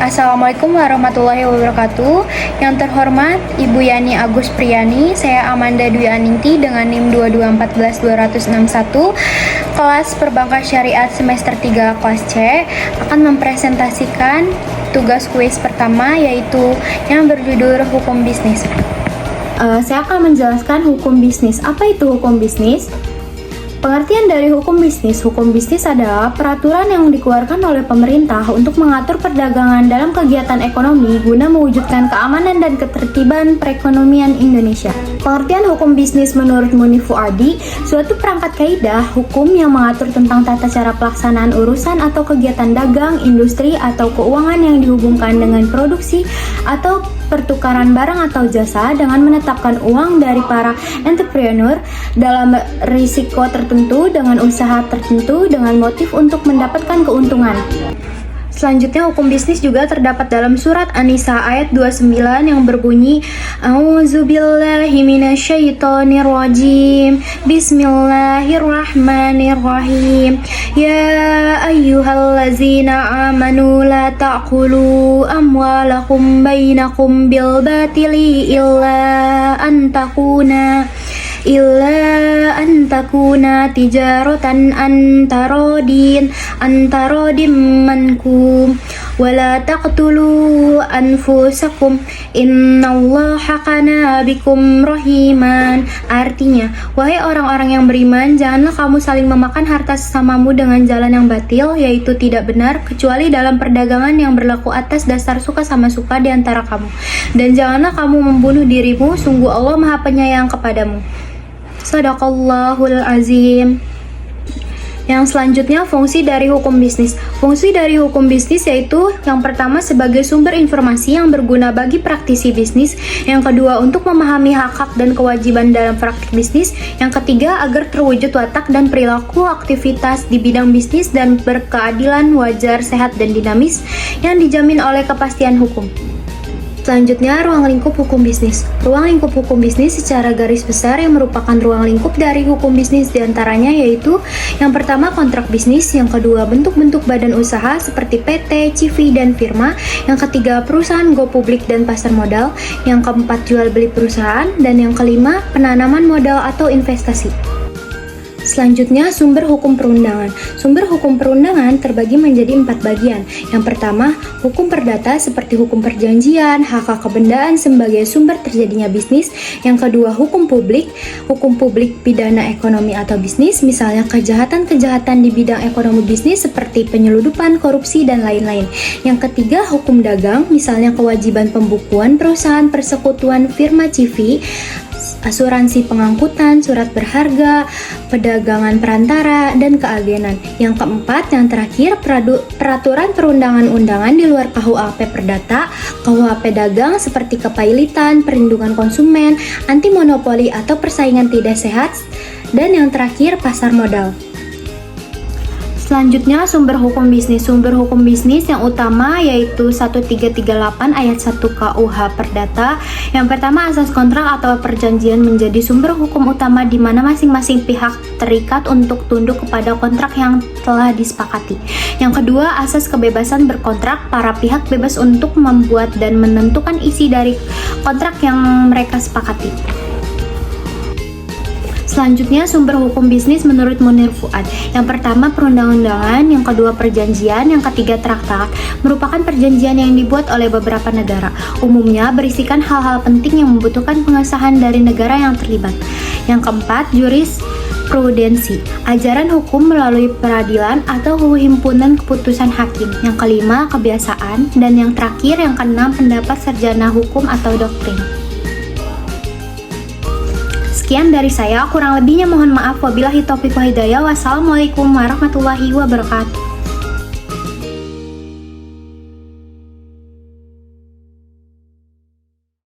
Assalamualaikum warahmatullahi wabarakatuh. Yang terhormat Ibu Yani Agus Priyani, saya Amanda Dwi Aninti dengan NIM 2214261, kelas Perbankan Syariat semester 3 kelas C, akan mempresentasikan tugas kuis pertama, yaitu yang berjudul Hukum Bisnis. Saya akan menjelaskan hukum bisnis. Apa itu hukum bisnis? Pengertian dari hukum bisnis adalah peraturan yang dikeluarkan oleh pemerintah untuk mengatur perdagangan dalam kegiatan ekonomi guna mewujudkan keamanan dan ketertiban perekonomian Indonesia. Pengertian hukum bisnis menurut Munif Fuadi, suatu perangkat kaidah hukum yang mengatur tentang tata cara pelaksanaan urusan atau kegiatan dagang, industri, atau keuangan yang dihubungkan dengan produksi atau pertukaran barang atau jasa dengan menetapkan uang dari para entrepreneur dalam risiko tertentu dengan usaha tertentu dengan motif untuk mendapatkan keuntungan. Selanjutnya, hukum bisnis juga terdapat dalam surat An-Nisa ayat 29 yang berbunyi A'udzubillahi minasyaitonirrajim. Bismillahirrahmanirrahim. Ya ayyuhallazina amanu la ta'kulu amwalakum bainakum bil batili illa an takuna tijaratan antarodin mankum wala taqtulu anfusakum innallaha kana bikum rahiman. Artinya, wahai orang-orang yang beriman, janganlah kamu saling memakan harta sesamamu dengan jalan yang batil, yaitu tidak benar, kecuali dalam perdagangan yang berlaku atas dasar suka sama suka di antara kamu. Dan janganlah kamu membunuh dirimu, sungguh Allah Maha Penyayang kepadamu. Shadaqallahul azim. Yang selanjutnya, fungsi dari hukum bisnis. Fungsi dari hukum bisnis yaitu yang pertama sebagai sumber informasi yang berguna bagi praktisi bisnis, yang kedua untuk memahami hak-hak dan kewajiban dalam praktik bisnis, yang ketiga agar terwujud watak dan perilaku aktivitas di bidang bisnis dan berkeadilan, wajar, sehat, dan dinamis yang dijamin oleh kepastian hukum. Selanjutnya, ruang lingkup hukum bisnis. Ruang lingkup hukum bisnis secara garis besar yang merupakan ruang lingkup dari hukum bisnis diantaranya yaitu yang pertama kontrak bisnis, yang kedua bentuk-bentuk badan usaha seperti PT, CV, dan firma, yang ketiga perusahaan go publik dan pasar modal, yang keempat jual beli perusahaan, dan yang kelima penanaman modal atau investasi. Selanjutnya, sumber hukum perundangan. Sumber hukum perundangan terbagi menjadi 4 bagian. Yang pertama, hukum perdata seperti hukum perjanjian, hak kebendaan sebagai sumber terjadinya bisnis. Yang kedua, hukum publik pidana ekonomi atau bisnis, misalnya kejahatan-kejahatan di bidang ekonomi bisnis seperti penyeludupan, korupsi, dan lain-lain. Yang ketiga, hukum dagang, misalnya kewajiban pembukuan perusahaan, persekutuan, firma CV, asuransi pengangkutan, surat berharga, perdagangan perantara, dan keagenan. Yang keempat, yang terakhir, peraturan perundangan-undangan di luar KUHP Perdata, KUHP Dagang seperti kepailitan, perlindungan konsumen, anti monopoli atau persaingan tidak sehat, dan yang terakhir, pasar modal. Selanjutnya, sumber hukum bisnis. Sumber hukum bisnis yang utama yaitu 1338 ayat 1 KUH Perdata. Yang pertama, asas kontrak atau perjanjian menjadi sumber hukum utama di mana masing-masing pihak terikat untuk tunduk kepada kontrak yang telah disepakati. Yang kedua, asas kebebasan berkontrak. Para pihak bebas untuk membuat dan menentukan isi dari kontrak yang mereka sepakati. Selanjutnya, sumber hukum bisnis menurut Munir Fuad. Yang pertama, perundang-undangan, yang kedua perjanjian, yang ketiga traktat, merupakan perjanjian yang dibuat oleh beberapa negara. Umumnya berisikan hal-hal penting yang membutuhkan pengesahan dari negara yang terlibat. Yang keempat, jurisprudensi, ajaran hukum melalui peradilan atau himpunan keputusan hakim. Yang kelima, kebiasaan, dan yang terakhir, yang keenam, pendapat sarjana hukum atau doktrin. Sekian dari saya, kurang lebihnya mohon maaf. Wabillahi taufiq wal hidayah. Wassalamualaikum warahmatullahi wabarakatuh.